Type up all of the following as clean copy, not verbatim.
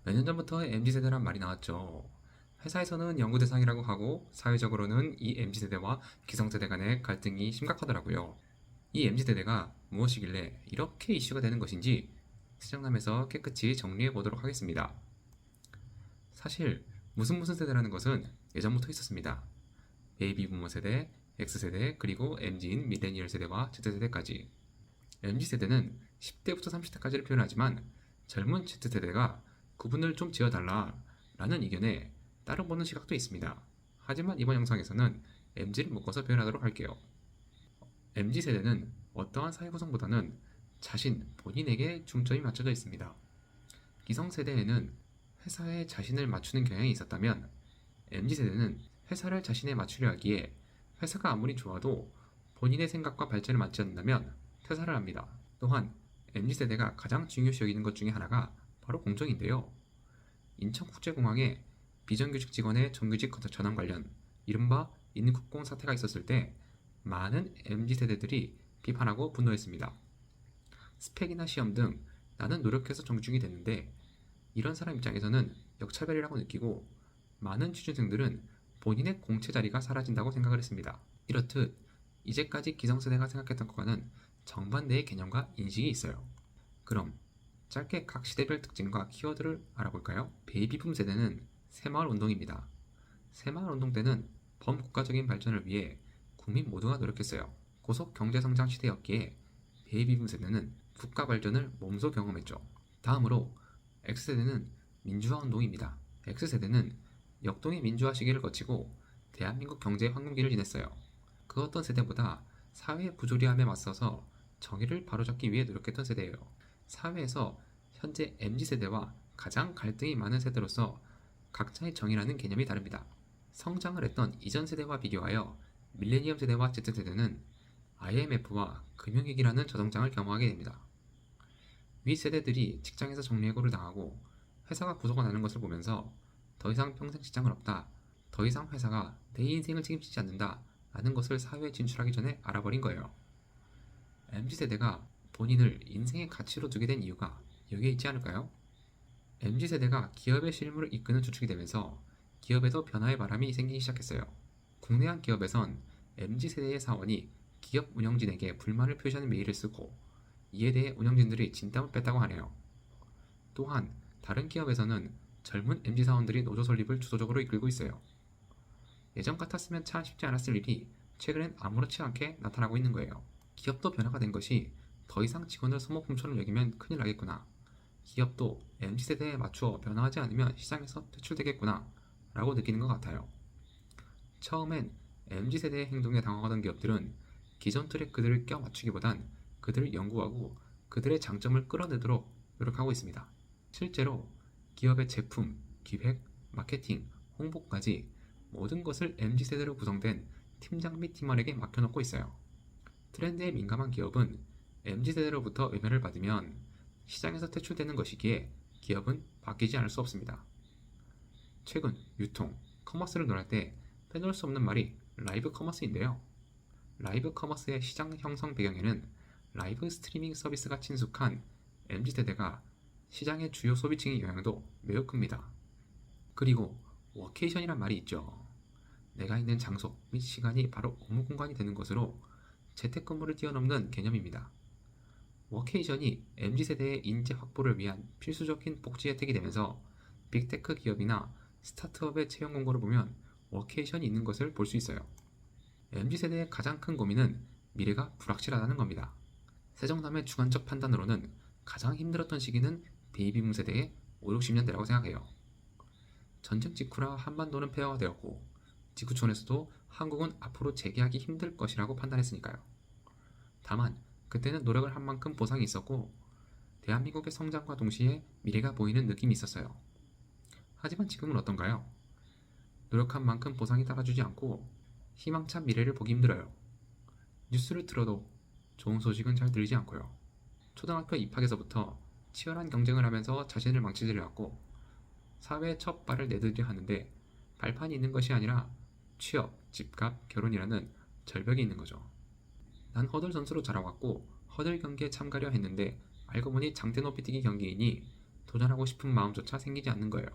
몇 년 전부터 MZ세대란 말이 나왔죠. 회사에서는 연구 대상이라고 하고 사회적으로는 이 MZ세대와 기성세대 간의 갈등이 심각하더라고요. 이 MZ세대가 무엇이길래 이렇게 이슈가 되는 것인지 세정남에서 깨끗이 정리해 보도록 하겠습니다. 사실 무슨 세대라는 것은 예전부터 있었습니다. 베이비부머 세대, X세대, 그리고 MZ인 밀레니얼 세대와 Z세대까지. MZ세대는 10대부터 30대까지를 표현하지만 젊은 Z세대가 구분을 좀 지어달라 라는 의견에 따로 보는 시각도 있습니다. 하지만 이번 영상에서는 MZ를 묶어서 표현하도록 할게요. MZ세대는 어떠한 사회 구성보다는 본인에게 중점이 맞춰져 있습니다. 기성세대에는 회사에 자신을 맞추는 경향이 있었다면 MZ세대는 회사를 자신에 맞추려 하기에 회사가 아무리 좋아도 본인의 생각과 발전을 맞지 않는다면 퇴사를 합니다. 또한 MZ세대가 가장 중요시 여기는 것 중에 하나가 바로 공정인데요. 인천국제공항에 비정규직 직원의 정규직 전환 관련 이른바 인국공 사태가 있었을 때 많은 MZ세대들이 비판하고 분노했습니다. 스펙이나 시험 등 나는 노력해서 정규직이 됐는데 이런 사람 입장에서는 역차별이라고 느끼고 많은 취준생들은 본인의 공채 자리가 사라진다고 생각을 했습니다. 이렇듯 이제까지 기성세대가 생각했던 것과는 정반대의 개념과 인식이 있어요. 그럼 짧게 각 시대별 특징과 키워드를 알아볼까요? 베이비붐 세대는 새마을 운동입니다. 새마을 운동 때는 범국가적인 발전을 위해 국민 모두가 노력했어요. 고속 경제성장 시대였기에 베이비붐 세대는 국가 발전을 몸소 경험했죠. 다음으로 X세대는 민주화 운동입니다. X세대는 역동의 민주화 시기를 거치고 대한민국 경제의 황금기를 지냈어요. 그 어떤 세대보다 사회의 부조리함에 맞서서 정의를 바로잡기 위해 노력했던 세대예요. 사회에서 현재 MZ세대와 가장 갈등이 많은 세대로서 각자의 정의라는 개념이 다릅니다. 성장을 했던 이전 세대와 비교하여 밀레니엄 세대와 Z세대는 IMF와 금융위기라는 저성장을 경험하게 됩니다. 위 세대들이 직장에서 정리해고를 당하고 회사가 부도가 나는 것을 보면서 더 이상 평생 직장은 없다, 더 이상 회사가 내 인생을 책임지지 않는다 라는 것을 사회에 진출하기 전에 알아버린 거예요. MZ세대가 본인을 인생의 가치로 두게 된 이유가 여기에 있지 않을까요? MZ세대가 기업의 실무를 이끄는 주축이 되면서 기업에도 변화의 바람이 생기기 시작했어요. 국내 한 기업에선 MZ세대의 사원이 기업 운영진에게 불만을 표시하는 메일을 쓰고 이에 대해 운영진들이 진땀을 뺐다고 하네요. 또한 다른 기업에서는 젊은 MZ 사원들이 노조 설립을 주도적으로 이끌고 있어요. 예전 같았으면 참 쉽지 않았을 일이 최근엔 아무렇지 않게 나타나고 있는 거예요. 기업도 변화가 된 것이 더 이상 직원을 소모품처럼 여기면 큰일 나겠구나. 기업도 MZ세대에 맞추어 변화하지 않으면 시장에서 퇴출되겠구나 라고 느끼는 것 같아요. 처음엔 MZ세대의 행동에 당황하던 기업들은 기존 틀에 그들을 껴맞추기보단 그들을 연구하고 그들의 장점을 끌어내도록 노력하고 있습니다. 실제로 기업의 제품, 기획, 마케팅, 홍보까지 모든 것을 MZ세대로 구성된 팀장 및 팀원에게 맡겨놓고 있어요. 트렌드에 민감한 기업은 MZ세대로부터 외면을 받으면 시장에서 퇴출되는 것이기에 기업은 바뀌지 않을 수 없습니다. 최근 유통, 커머스를 논할 때 빼놓을 수 없는 말이 라이브 커머스인데요. 라이브 커머스의 시장 형성 배경에는 라이브 스트리밍 서비스가 친숙한 MZ세대가 시장의 주요 소비층의 영향도 매우 큽니다. 그리고 워케이션이란 말이 있죠. 내가 있는 장소 및 시간이 바로 업무 공간이 되는 것으로 재택근무를 뛰어넘는 개념입니다. 워케이션이 MZ세대의 인재 확보를 위한 필수적인 복지 혜택이 되면서 빅테크 기업이나 스타트업의 채용 공고를 보면 워케이션이 있는 것을 볼 수 있어요. MZ세대의 가장 큰 고민은 미래가 불확실하다는 겁니다. 세정남의 주관적 판단으로는 가장 힘들었던 시기는 베이비붐 세대의 5, 60년대라고 생각해요. 전쟁 직후라 한반도는 폐허가 되었고 지구촌에서도 한국은 앞으로 재개하기 힘들 것이라고 판단했으니까요. 다만 그때는 노력을 한 만큼 보상이 있었고 대한민국의 성장과 동시에 미래가 보이는 느낌이 있었어요. 하지만 지금은 어떤가요? 노력한 만큼 보상이 따라주지 않고 희망찬 미래를 보기 힘들어요. 뉴스를 틀어도 좋은 소식은 잘 들리지 않고요. 초등학교 입학에서부터 치열한 경쟁을 하면서 자신을 망치려 하고 사회에 첫 발을 내디뎌야 하는데 발판이 있는 것이 아니라 취업, 집값, 결혼이라는 절벽이 있는 거죠. 난 허들 선수로 자라왔고 허들 경기에 참가려 했는데 알고 보니 장대 높이뛰기 경기이니 도전하고 싶은 마음조차 생기지 않는 거예요.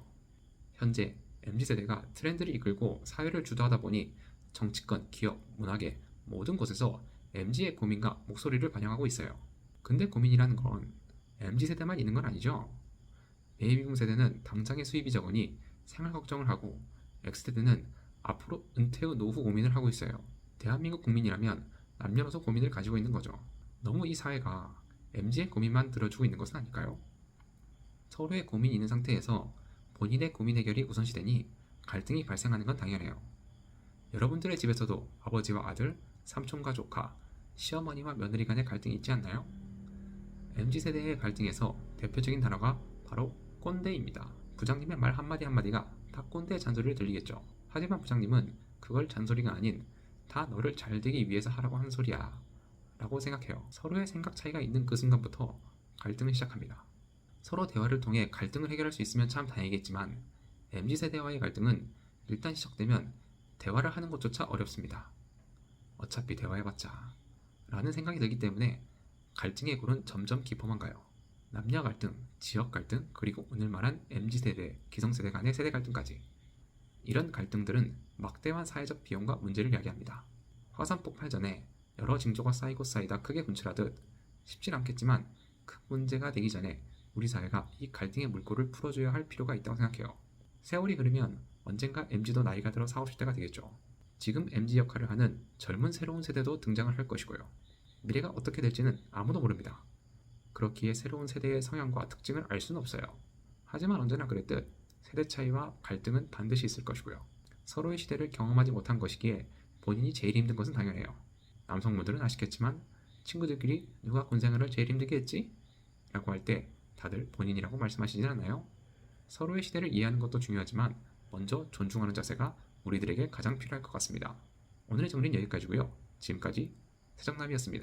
현재 MZ세대가 트렌드를 이끌고 사회를 주도하다 보니 정치권, 기업, 문화계 모든 곳에서 MZ의 고민과 목소리를 반영하고 있어요. 근데 고민이라는 건 MZ세대만 있는 건 아니죠. 베이비붐 세대는 당장의 수입이 적으니 생활 걱정을 하고 X세대는 앞으로 은퇴 후 노후 고민을 하고 있어요. 대한민국 국민이라면 남녀노소 고민을 가지고 있는 거죠. 너무 이 사회가 MZ의 고민만 들어주고 있는 것은 아닐까요? 서로의 고민이 있는 상태에서 본인의 고민 해결이 우선시되니 갈등이 발생하는 건 당연해요. 여러분들의 집에서도 아버지와 아들, 삼촌과 조카, 시어머니와 며느리 간의 갈등이 있지 않나요? MZ세대의 갈등에서 대표적인 단어가 바로 꼰대입니다. 부장님의 말 한마디 한마디가 다 꼰대의 잔소리를 들리겠죠. 하지만 부장님은 그걸 잔소리가 아닌 다 너를 잘되기 위해서 하라고 한 소리야 라고 생각해요. 서로의 생각 차이가 있는 그 순간부터 갈등은 시작합니다. 서로 대화를 통해 갈등을 해결할 수 있으면 참 다행이겠지만 MZ세대와의 갈등은 일단 시작되면 대화를 하는 것조차 어렵습니다. 어차피 대화해봤자 라는 생각이 들기 때문에 갈등의 골은 점점 깊어만 가요. 남녀 갈등, 지역 갈등, 그리고 오늘 말한 MZ세대, 기성세대 간의 세대 갈등까지. 이런 갈등들은 막대한 사회적 비용과 문제를 야기합니다. 화산 폭발 전에 여러 징조가 쌓이고 쌓이다 크게 분출하듯 쉽진 않겠지만 큰 문제가 되기 전에 우리 사회가 이 갈등의 물꼬를 풀어줘야 할 필요가 있다고 생각해요. 세월이 흐르면 언젠가 MZ도 나이가 들어 40, 50대가 되겠죠. 지금 MZ 역할을 하는 젊은 새로운 세대도 등장을 할 것이고요. 미래가 어떻게 될지는 아무도 모릅니다. 그렇기에 새로운 세대의 성향과 특징을 알 수는 없어요. 하지만 언제나 그랬듯 세대 차이와 갈등은 반드시 있을 것이고요. 서로의 시대를 경험하지 못한 것이기에 본인이 제일 힘든 것은 당연해요. 남성분들은 아시겠지만 친구들끼리 누가 군생활을 제일 힘들게 했지? 라고 할 때 다들 본인이라고 말씀하시진 않나요? 서로의 시대를 이해하는 것도 중요하지만 먼저 존중하는 자세가 우리들에게 가장 필요할 것 같습니다. 오늘의 정리는 여기까지고요. 지금까지 세정남이었습니다.